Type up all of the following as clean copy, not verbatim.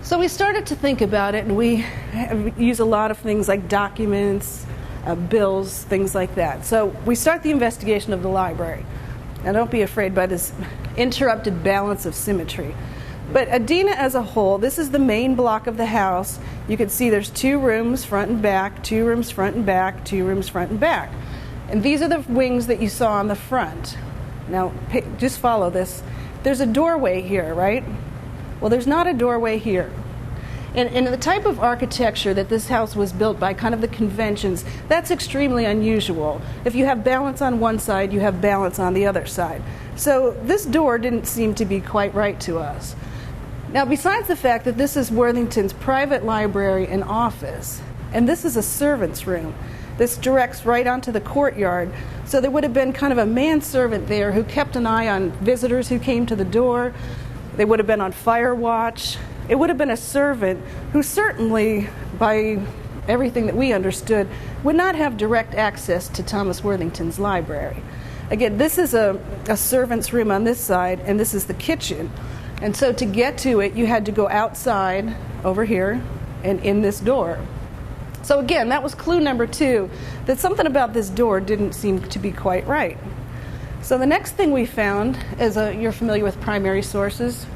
So we started to think about it, and we use a lot of things like documents, bills, things like that. So we start the investigation of the library. Now don't be afraid by this interrupted balance of symmetry. But Adena as a whole, this is the main block of the house. You can see there's 2 rooms front and back, 2 rooms front and back, 2 rooms front and back. And these are the wings that you saw on the front. Now just follow this. There's a doorway here, right? Well, there's not a doorway here. And the type of architecture that this house was built by, kind of the conventions, that's extremely unusual. If you have balance on one side, you have balance on the other side. So this door didn't seem to be quite right to us. Now, besides the fact that this is Worthington's private library and office, and this is a servant's room, this directs right onto the courtyard, so there would have been kind of a manservant there who kept an eye on visitors who came to the door. They would have been on fire watch. It would have been a servant who certainly, by everything that we understood, would not have direct access to Thomas Worthington's library. Again, this is a servant's room on this side, and this is the kitchen. And so to get to it, you had to go outside over here and in this door. So again, that was clue number 2, that something about this door didn't seem to be quite right. So the next thing we found is, you're familiar with primary sources.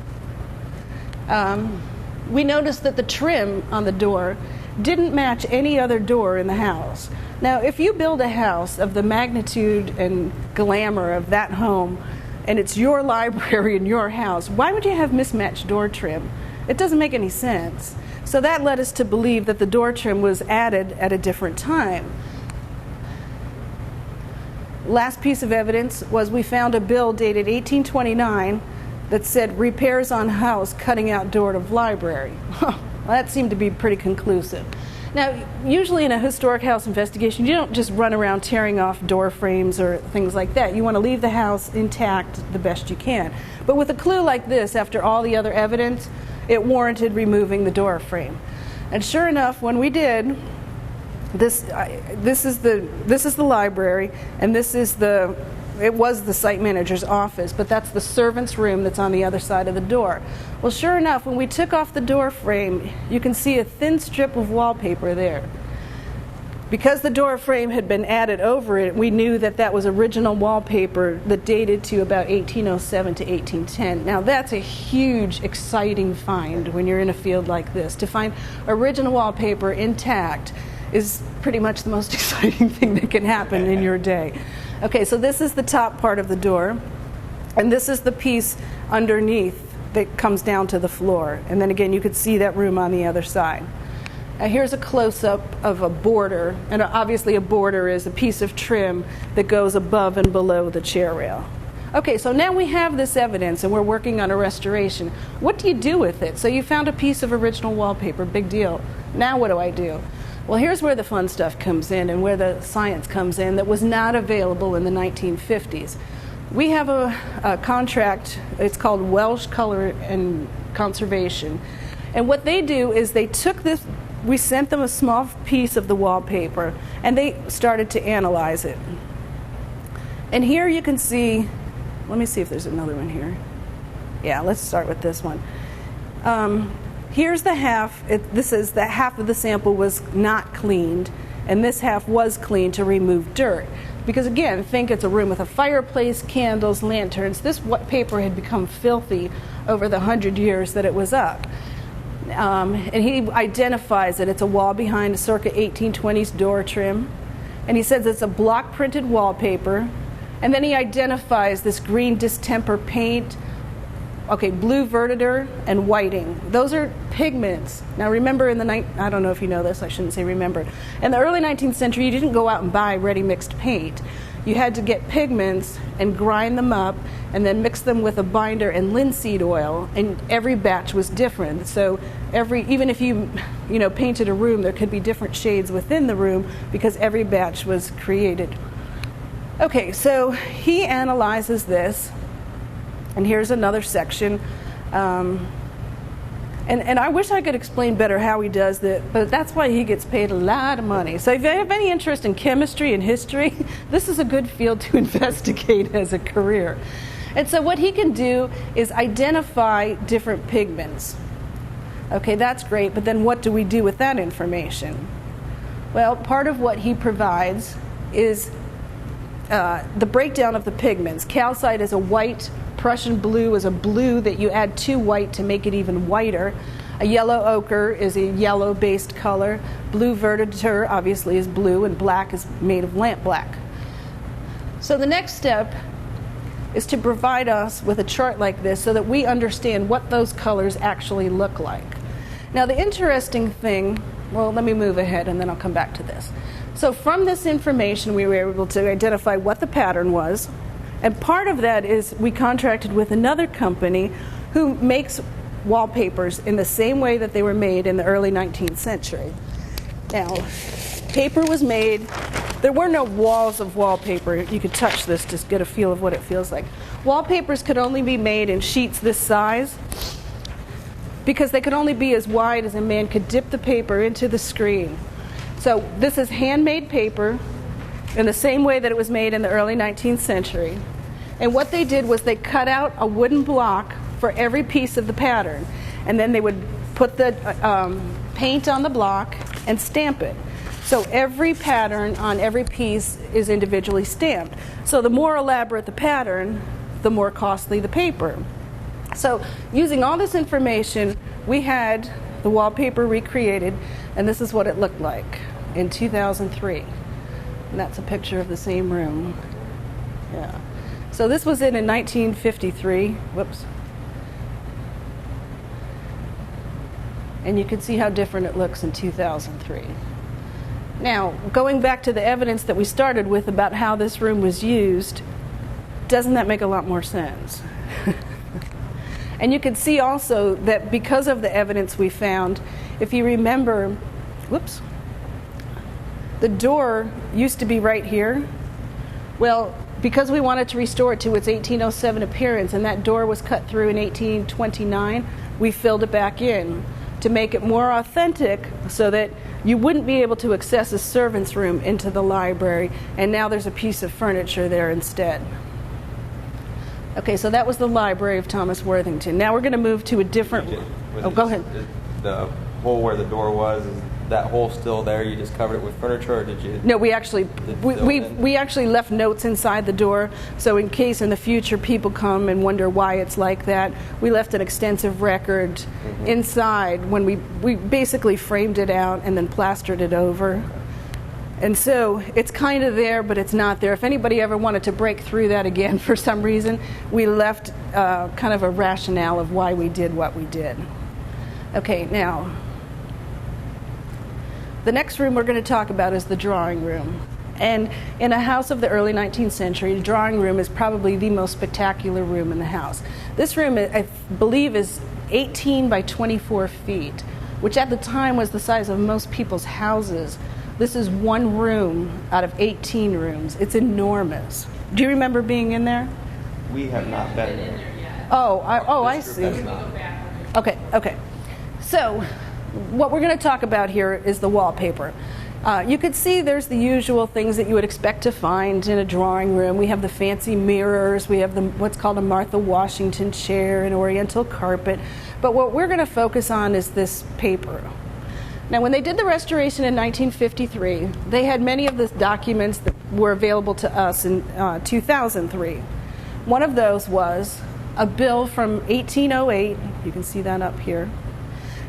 We noticed that the trim on the door didn't match any other door in the house. Now, if you build a house of the magnitude and glamour of that home, and it's your library in your house, why would you have mismatched door trim? It doesn't make any sense. So that led us to believe that the door trim was added at a different time. Last piece of evidence was we found a bill dated 1829 that said repairs on house cutting out door of library. Well, that seemed to be pretty conclusive. Now, usually in a historic house investigation, you don't just run around tearing off door frames or things like that. You want to leave the house intact the best you can. But with a clue like this, after all the other evidence, it warranted removing the door frame. And sure enough, when we did, this is the library, and it was the site manager's office, but that's the servant's room that's on the other side of the door. Well, sure enough, when we took off the door frame, you can see a thin strip of wallpaper there. Because the door frame had been added over it, we knew that that was original wallpaper that dated to about 1807 to 1810. Now, that's a huge, exciting find when you're in a field like this. To find original wallpaper intact is pretty much the most exciting thing that can happen in your day. Okay, so this is the top part of the door, and this is the piece underneath that comes down to the floor. And then again, you could see that room on the other side. Now here's a close-up of a border, and obviously a border is a piece of trim that goes above and below the chair rail. Okay, so now we have this evidence and we're working on a restoration. What do you do with it? So you found a piece of original wallpaper, big deal. Now what do I do? Well, here's where the fun stuff comes in and where the science comes in that was not available in the 1950s. We have a contract, it's called Welsh Color and Conservation. And what they do is they took this, we sent them a small piece of the wallpaper, and they started to analyze it. And here you can see, let me see if there's another one here. Yeah, let's start with this one. Here's the half, this is the half of the sample was not cleaned, and this half was cleaned to remove dirt. Because again, think it's a room with a fireplace, candles, lanterns. This paper had become filthy over the 100 years that it was up. And he identifies it. It's a wall behind a circa 1820s door trim. And he says it's a block printed wallpaper. And then he identifies this green distemper paint, blue verditer, and whiting. Those are pigments. Now remember I don't know if you know this, I shouldn't say remember. In the early 19th century, you didn't go out and buy ready mixed paint. You had to get pigments and grind them up and then mix them with a binder and linseed oil, and every batch was different. So even if you painted a room, there could be different shades within the room because every batch was created. Okay, so he analyzes this. And here's another section. And I wish I could explain better how he does that, but that's why he gets paid a lot of money. So if you have any interest in chemistry and history, this is a good field to investigate as a career. And so what he can do is identify different pigments. Okay, that's great, but then what do we do with that information? Well, part of what he provides is the breakdown of the pigments. Calcite is a white, Prussian blue is a blue that you add to white to make it even whiter. A yellow ochre is a yellow-based color. Blue verditer obviously is blue, and black is made of lamp black. So the next step is to provide us with a chart like this so that we understand what those colors actually look like. Now the interesting thing, well, let me move ahead and then I'll come back to this. So from this information we were able to identify what the pattern was, and part of that is we contracted with another company who makes wallpapers in the same way that they were made in the early 19th century. Now, paper was made, there were no walls of wallpaper. You could touch this to get a feel of what it feels like. Wallpapers could only be made in sheets this size because they could only be as wide as a man could dip the paper into the screen. So this is handmade paper in the same way that it was made in the early 19th century. And what they did was they cut out a wooden block for every piece of the pattern, and then they would put the paint on the block and stamp it. So every pattern on every piece is individually stamped. So the more elaborate the pattern, the more costly the paper. So using all this information, we had the wallpaper recreated, and this is what it looked like in 2003. And that's a picture of the same room. Yeah. So this was in 1953. Whoops. And you can see how different it looks in 2003. Now, going back to the evidence that we started with about how this room was used, doesn't that make a lot more sense? And you can see also that because of the evidence we found, if you remember, whoops, the door used to be right here. Well, because we wanted to restore it to its 1807 appearance, and that door was cut through in 1829, we filled it back in to make it more authentic so that you wouldn't be able to access a servant's room into the library, and now there's a piece of furniture there instead. Okay, so that was the Library of Thomas Worthington. Now we're going to move to a different... Go ahead. The hole where the door was, is that hole still there? You just covered it with furniture, or did you... No, we actually left notes inside the door, so in case in the future people come and wonder why it's like that, we left an extensive record inside when we basically framed it out and then plastered it over. And so it's kind of there, but it's not there. If anybody ever wanted to break through that again for some reason, we left kind of a rationale of why we did what we did. Okay, now, the next room we're going to talk about is the drawing room. And in a house of the early 19th century, the drawing room is probably the most spectacular room in the house. This room, I believe, is 18 by 24 feet, which at the time was the size of most people's houses. This is one room out of 18 rooms. It's enormous. Do you remember being in there? We have not been there. I see. Okay. So what we're going to talk about here is the wallpaper. You could see there's the usual things that you would expect to find in a drawing room. We have the fancy mirrors. We have what's called a Martha Washington chair, an oriental carpet. But what we're going to focus on is this paper. Now, when they did the restoration in 1953, they had many of the documents that were available to us in 2003. One of those was a bill from 1808. You can see that up here.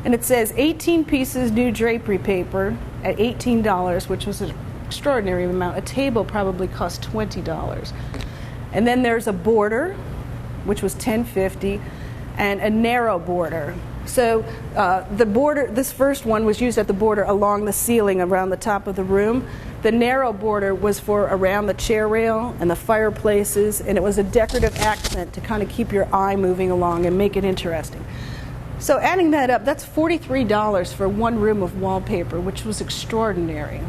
And it says 18 pieces new drapery paper at $18, which was an extraordinary amount. A table probably cost $20. And then there's a border, which was $10.50, and a narrow border. So the border, this first one was used at the border along the ceiling around the top of the room. The narrow border was for around the chair rail and the fireplaces, and it was a decorative accent to kind of keep your eye moving along and make it interesting. So adding that up, that's $43 for one room of wallpaper, which was extraordinary.